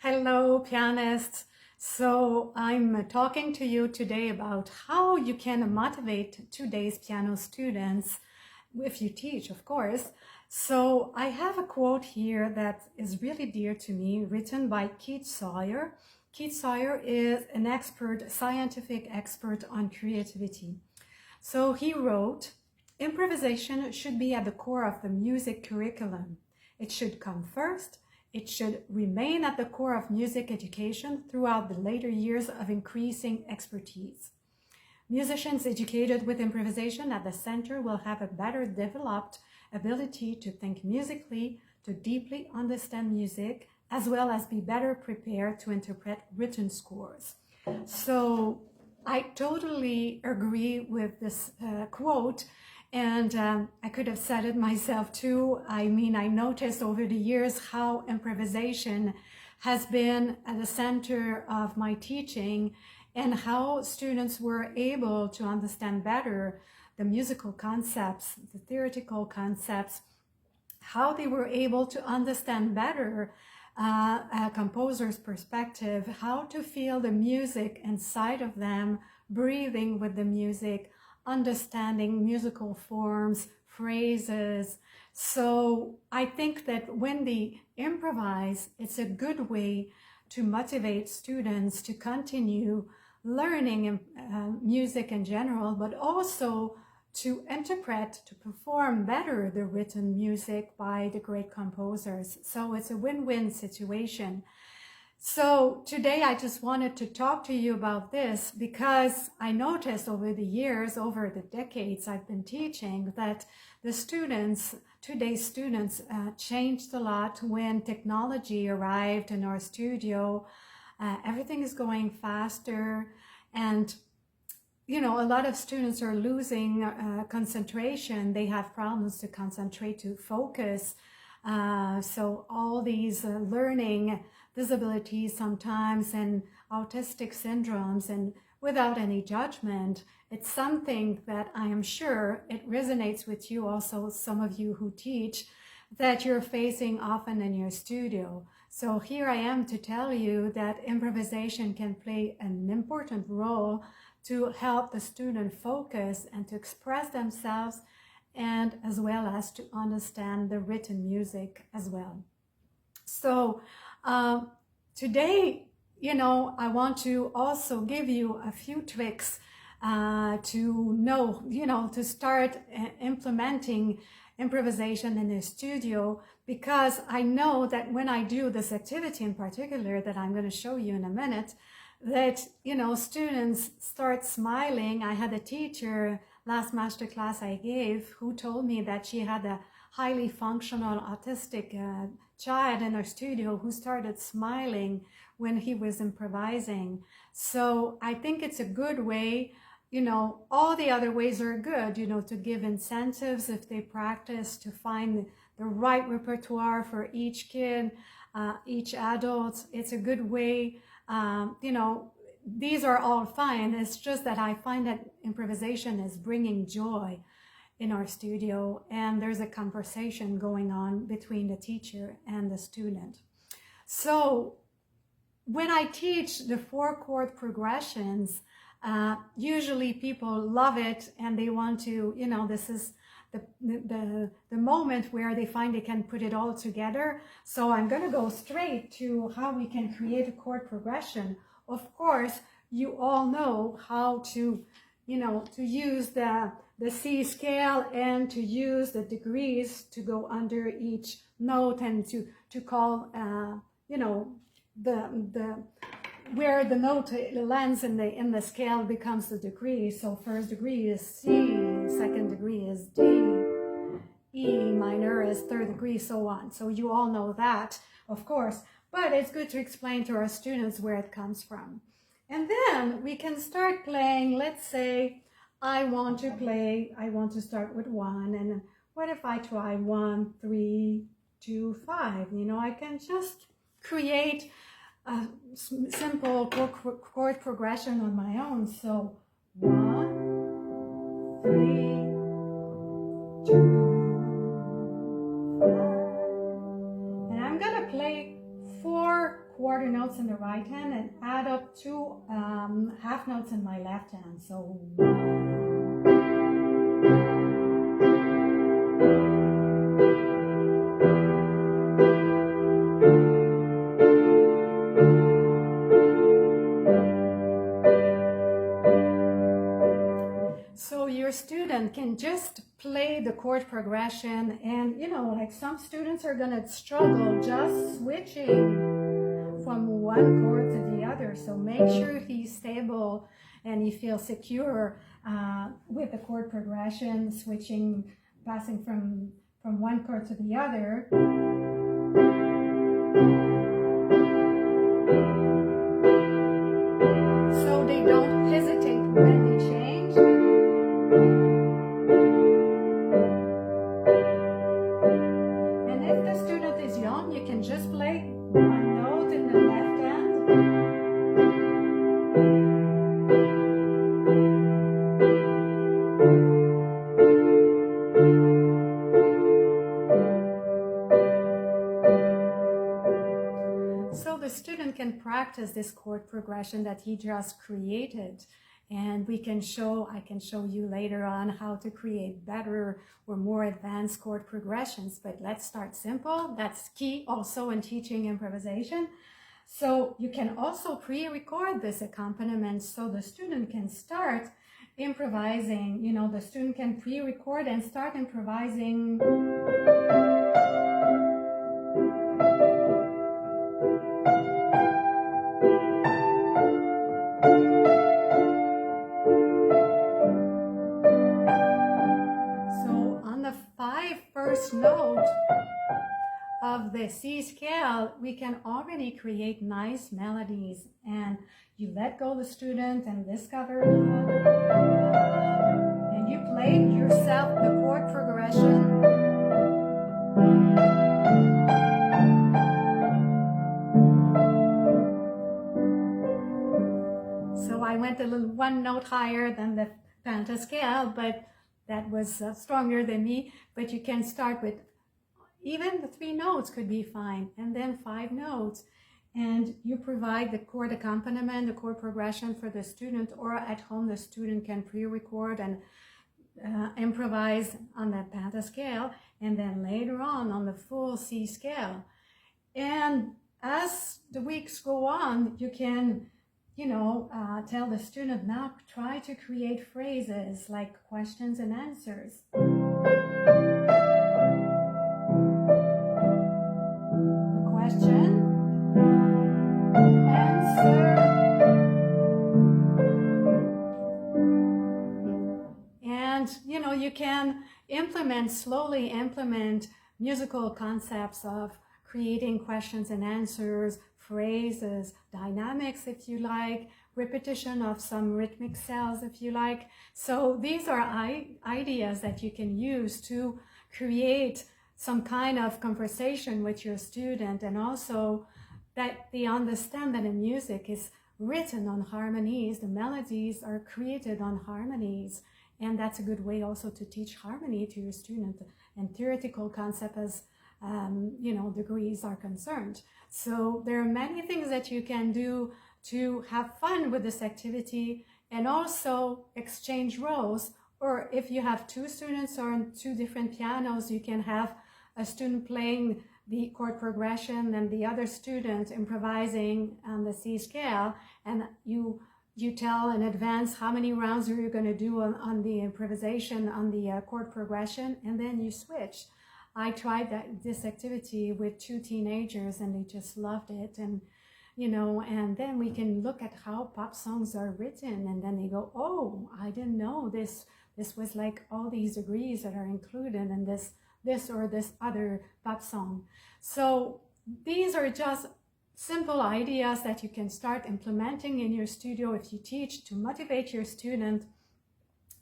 Hello, pianists. So I'm talking to you today about how you can motivate today's piano students, if you teach, of course. So I have a quote here that is really dear to me, written by Keith Sawyer. Keith Sawyer is an expert, scientific expert on creativity. So he wrote, improvisation should be at the core of the music curriculum. It should come first. It should remain at the core of music education throughout the later years of increasing expertise. Musicians educated with improvisation at the center will have a better developed ability to think musically, to deeply understand music, as well as be better prepared to interpret written scores. So I totally agree with this quote. And I could have said it myself too. I mean, I noticed over the years how improvisation has been at the center of my teaching and how students were able to understand better the musical concepts, the theoretical concepts, how they were able to understand better a composer's perspective, how to feel the music inside of them, breathing with the music, understanding musical forms, phrases. So I think that when they improvise, it's a good way to motivate students to continue learning music in general, but also to interpret, to perform better the written music by the great composers. So it's a win-win situation. So today I just wanted to talk to you about this because I noticed over the years, over the decades I've been teaching, that the students, today's students, changed a lot when technology arrived in our studio. Everything is going faster, and you know, a lot of students are losing concentration. They have problems to concentrate, to focus. So all these learning disabilities sometimes and autistic syndromes, and without any judgment, it's something that I am sure it resonates with you also, some of you who teach, that you're facing often in your studio. So here I am to tell you that improvisation can play an important role to help the student focus and to express themselves, and as well as to understand the written music as well. So today, you know, I want to also give you a few tricks to know, you know, to start implementing improvisation in the studio, because I know that when I do this activity in particular that I'm going to show you in a minute, that, you know, students start smiling. I had a teacher last master class I gave who told me that she had a highly functional autistic child in her studio who started smiling when he was improvising. So I think it's a good way. You know, all the other ways are good, you know, to give incentives if they practice, to find the right repertoire for each kid, each adult. It's a good way. You know, these are all fine. It's just that I find that improvisation is bringing joy in our studio, and there's a conversation going on between the teacher and the student. So when I teach the 4-chord progressions, usually people love it and they want to, you know, this is the moment where they find they can put it all together. So I'm going to go straight to how we can create a chord progression. Of course, you all know how to, you know, to use the C scale and to use the degrees to go under each note and to call, you know, the where the note lands in the scale becomes the degree. So first degree is C, second degree is D, E minor is third degree, so on. So you all know that, of course, but it's good to explain to our students where it comes from. And then we can start playing. Let's say I want to start with 1, and what if I try 1, 3, 2, 5? You know, I can just create a simple chord progression on my own. So 1, 3, 2, 5. And I'm gonna play 4 quarter notes in the right hand and add up 2 half notes in my left hand. So your student can just play the chord progression, and like some students are gonna struggle just switching from one chord to the other. So make sure he's stable and he feels secure with the chord progression, switching, passing from one chord to the other. So they don't hesitate when they change. And if the student is young, you can just play one note in the left hand. So the student can practice this chord progression that he just created. And I can show you later on how to create better or more advanced chord progressions. But let's start simple. That's key also in teaching improvisation. So you can also pre-record this accompaniment so the student can start improvising. The student can pre-record and start improvising. First note of the C scale, we can already create nice melodies, and you let go the student and discover, and you play yourself the chord progression. So I went a little one note higher than the pentascale, but that was stronger than me. But you can start with even the 3 notes could be fine, and then 5 notes, and you provide the chord accompaniment, the chord progression for the student, or at home the student can pre-record and improvise on that pentascale, and then later on the full C scale. And as the weeks go on, you can tell the student, now try to create phrases like questions and answers. A question, answer, and you can slowly implement musical concepts of creating questions and answers, phrases, dynamics if you like, repetition of some rhythmic cells if you like. So these are ideas that you can use to create some kind of conversation with your student, and also that they understand that a music is written on harmonies, the melodies are created on harmonies, and that's a good way also to teach harmony to your student and theoretical concept as degrees are concerned. So there are many things that you can do to have fun with this activity, and also exchange roles. Or if you have 2 students on 2 different pianos, you can have a student playing the chord progression and the other student improvising on the C scale, and you tell in advance how many rounds you're going to do on the improvisation on the chord progression, and then you switch. I tried this activity with 2 teenagers, and they just loved it. And and then we can look at how pop songs are written, and then they go, oh, I didn't know this was like all these degrees that are included in this or this other pop song. So these are just simple ideas that you can start implementing in your studio if you teach, to motivate your student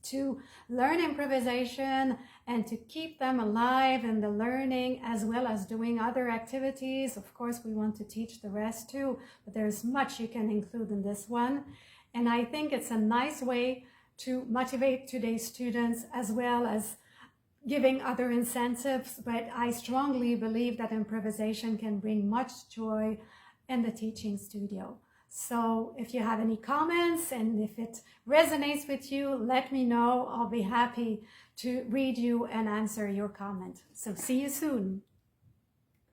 to learn improvisation and to keep them alive in the learning, as well as doing other activities. Of course, we want to teach the rest too, but there's much you can include in this one. And I think it's a nice way to motivate today's students, as well as giving other incentives. But I strongly believe that improvisation can bring much joy in the teaching studio. So if you have any comments and if it resonates with you, let me know. I'll be happy to read you and answer your comment. So see you soon.